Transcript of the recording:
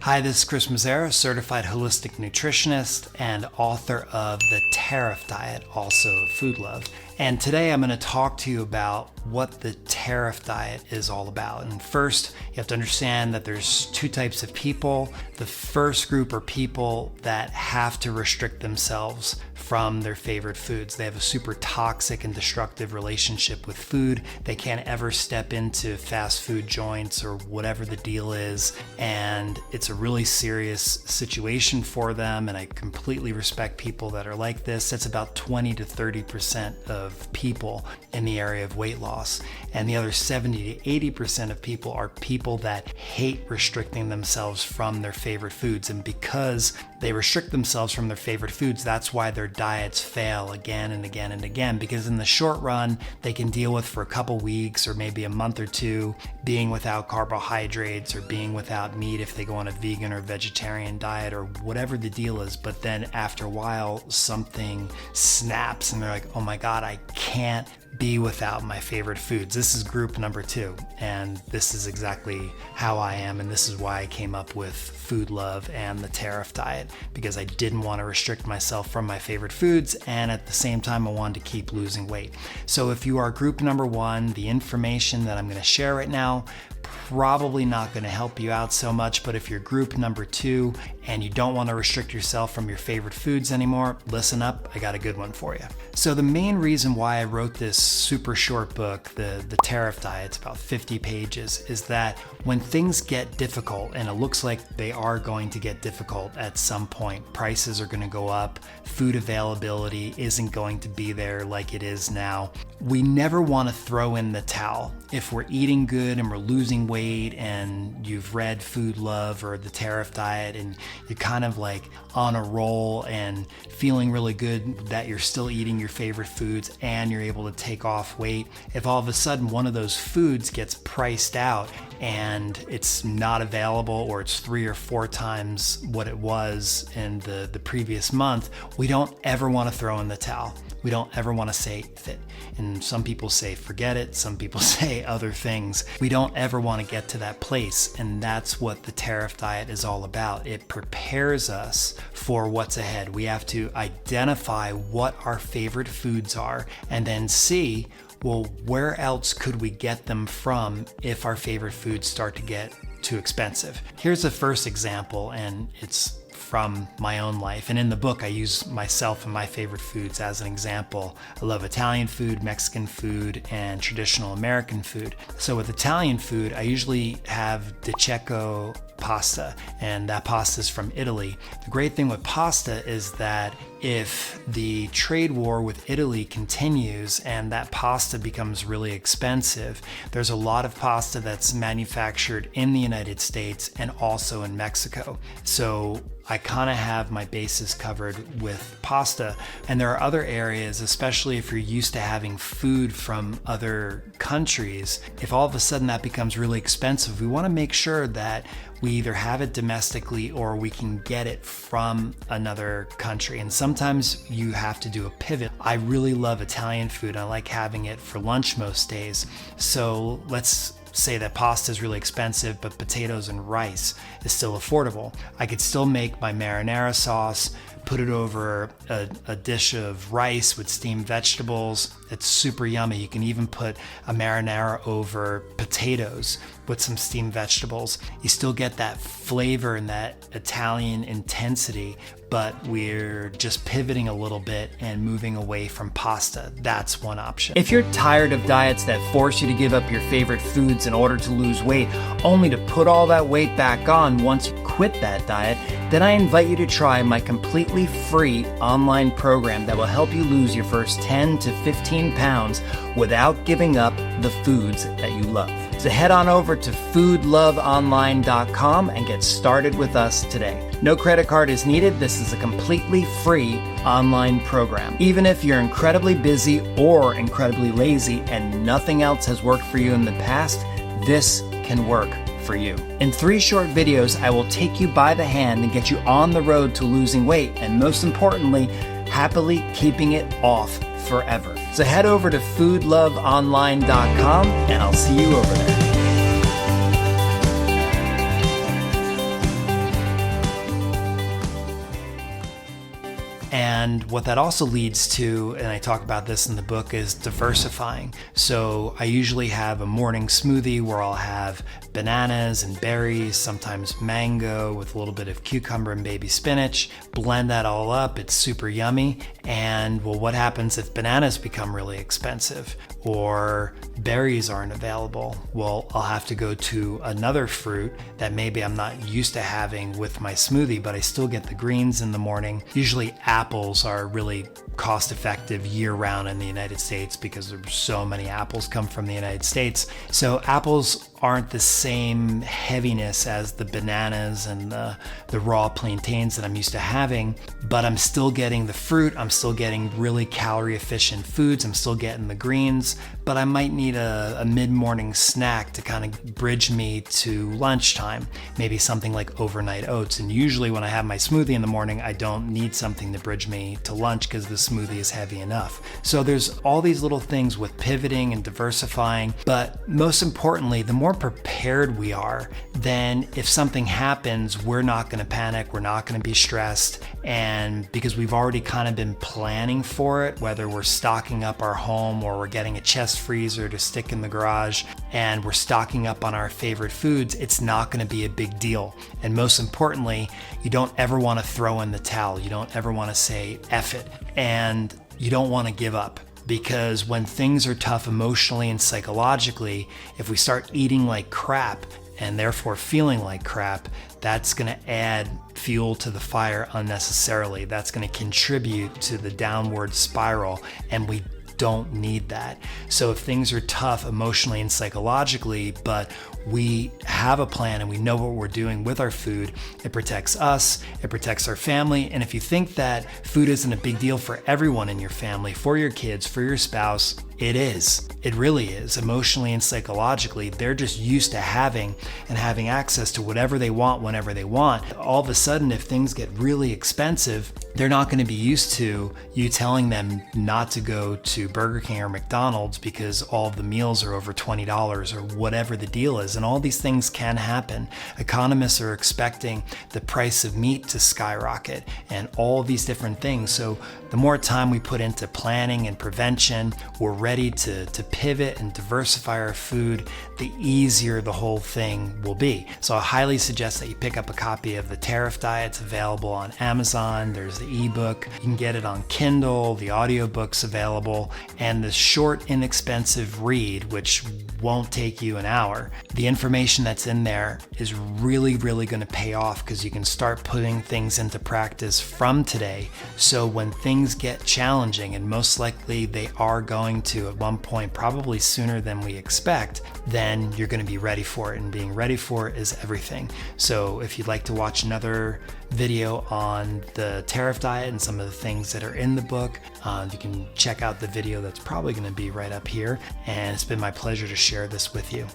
Hi, this is Chris Mezera, certified holistic nutritionist and author of the Tariff Diet, also Food Love. And today I'm going to talk to you about what the Tariff Diet is all about. And first, you have to understand that there's two types of people. The first group are people that have to restrict themselves from their favorite foods. They have a super toxic and destructive relationship with food. They can't ever step into fast food joints or whatever the deal is. And it's a really serious situation for them. And I completely respect people that are like this. That's about 20 to 30% of people in the area of weight loss. And the other 70 to 80% of people are people that hate restricting themselves from their favorite foods. And because they restrict themselves from their favorite foods, that's why their diets fail again and again and again. Because in the short run, they can deal with for a couple weeks or maybe a month or two being without carbohydrates or being without meat if they go on a vegan or vegetarian diet or whatever the deal is. But then after a while, something snaps and they're like, oh my God, I can't be without my favorite foods. This is group number 2, and this is exactly how I am, and this is why I came up with Food Love and the Tariff Diet, because I didn't want to restrict myself from my favorite foods, and at the same time I wanted to keep losing weight. So if you are group number 1, the information that I'm going to share right now probably not going to help you out so much, but if you're group number 2 and you don't want to restrict yourself from your favorite foods anymore, listen up, I got a good one for you. So the main reason why I wrote this super short book, the Tariff Diet, it's about 50 pages, is that when things get difficult, and it looks like they are going to get difficult at some point, prices are going to go up, food availability isn't going to be there like it is now, we never want to throw in the towel. If we're eating good and we're losing weight and you've read Food Love or the Tariff Diet and you're kind of like on a roll and feeling really good that you're still eating your favorite foods and you're able to take off weight, if all of a sudden one of those foods gets priced out and it's not available or it's 3 or 4 times what it was in the previous month, we don't ever want to throw in the towel. We don't ever want to say fit. And some people say forget it. Some people say other things. We don't ever want to get to that place. And that's what the Tariff Diet is all about. It prepares us for what's ahead. We have to identify what our favorite foods are and then see, well, where else could we get them from if our favorite foods start to get too expensive? Here's the first example, and it's from my own life. And in the book, I use myself and my favorite foods as an example. I love Italian food, Mexican food, and traditional American food. So with Italian food, I usually have di cecco pasta, and that pasta is from Italy. The great thing with pasta is that if the trade war with Italy continues and that pasta becomes really expensive, there's a lot of pasta that's manufactured in the United States and also in Mexico. So I kind of have my bases covered with pasta. And there are other areas, especially if you're used to having food from other countries, if all of a sudden that becomes really expensive, we want to make sure that we either have it domestically or we can get it from another country. And sometimes you have to do a pivot. I really love Italian food. I like having it for lunch most days. So let's say that pasta is really expensive, but potatoes and rice is still affordable. I could still make my marinara sauce, put it over a dish of rice with steamed vegetables. It's super yummy. You can even put a marinara over potatoes with some steamed vegetables. You still get that flavor and that Italian intensity, but we're just pivoting a little bit and moving away from pasta. That's one option. If you're tired of diets that force you to give up your favorite foods in order to lose weight, only to put all that weight back on once you quit that diet, then I invite you to try my completely free online program that will help you lose your first 10 to 15 pounds without giving up the foods that you love. So head on over to foodloveonline.com and get started with us today. No credit card is needed. This is a completely free online program. Even if you're incredibly busy or incredibly lazy and nothing else has worked for you in the past, this can work for you. In 3 short videos, I will take you by the hand and get you on the road to losing weight, and most importantly, happily keeping it off forever. So head over to foodloveonline.com and I'll see you over there. And what that also leads to, and I talk about this in the book, is diversifying. So I usually have a morning smoothie where I'll have bananas and berries, sometimes mango with a little bit of cucumber and baby spinach, blend that all up. It's super yummy. And well, what happens if bananas become really expensive or berries aren't available? Well, I'll have to go to another fruit that maybe I'm not used to having with my smoothie, but I still get the greens in the morning. Usually apples are really cost effective year round in the United States because there's so many apples come from the United States. So apples aren't the same heaviness as the bananas and the raw plantains that I'm used to having, but I'm still getting the fruit. I'm still getting really calorie efficient foods. I'm still getting the greens, but I might need a mid-morning snack to kind of bridge me to lunchtime, maybe something like overnight oats. And usually when I have my smoothie in the morning, I don't need something to bridge me to lunch because the smoothie is heavy enough. So there's all these little things with pivoting and diversifying, but most importantly, the more prepared we are, then if something happens, we're not going to panic, we're not going to be stressed, and because we've already kind of been planning for it, whether we're stocking up our home or we're getting a chest freezer to stick in the garage and we're stocking up on our favorite foods, it's not going to be a big deal. And most importantly, you don't ever want to throw in the towel. You don't ever want to say F it, and you don't want to give up. Because when things are tough emotionally and psychologically, if we start eating like crap and therefore feeling like crap, that's going to add fuel to the fire unnecessarily. That's going to contribute to the downward spiral, and we don't need that. So if things are tough emotionally and psychologically, but we have a plan and we know what we're doing with our food, it protects us, it protects our family. And if you think that food isn't a big deal for everyone in your family, for your kids, for your spouse, it is. It really is. Emotionally and psychologically, they're just used to having access to whatever they want whenever they want. All of a sudden, if things get really expensive, they're not going to be used to you telling them not to go to Burger King or McDonald's because all of the meals are over $20 or whatever the deal is. And all these things can happen. Economists are expecting the price of meat to skyrocket and all of these different things. So the more time we put into planning and prevention, we're ready to pivot and diversify our food, the easier the whole thing will be. So I highly suggest that you pick up a copy of the Tariff Diet. It's available on Amazon. There's the ebook. You can get it on Kindle. The audiobook's available. And the short, inexpensive read, which won't take you an hour. The information that's in there is really, really going to pay off because you can start putting things into practice from today. So when things get challenging, and most likely they are going to at one point, probably sooner than we expect, then you're going to be ready for it. And being ready for it is everything. So if you'd like to watch another video on the Tariff Diet and some of the things that are in the book, you can check out the video that's probably going to be right up here. And it's been my pleasure to share this with you.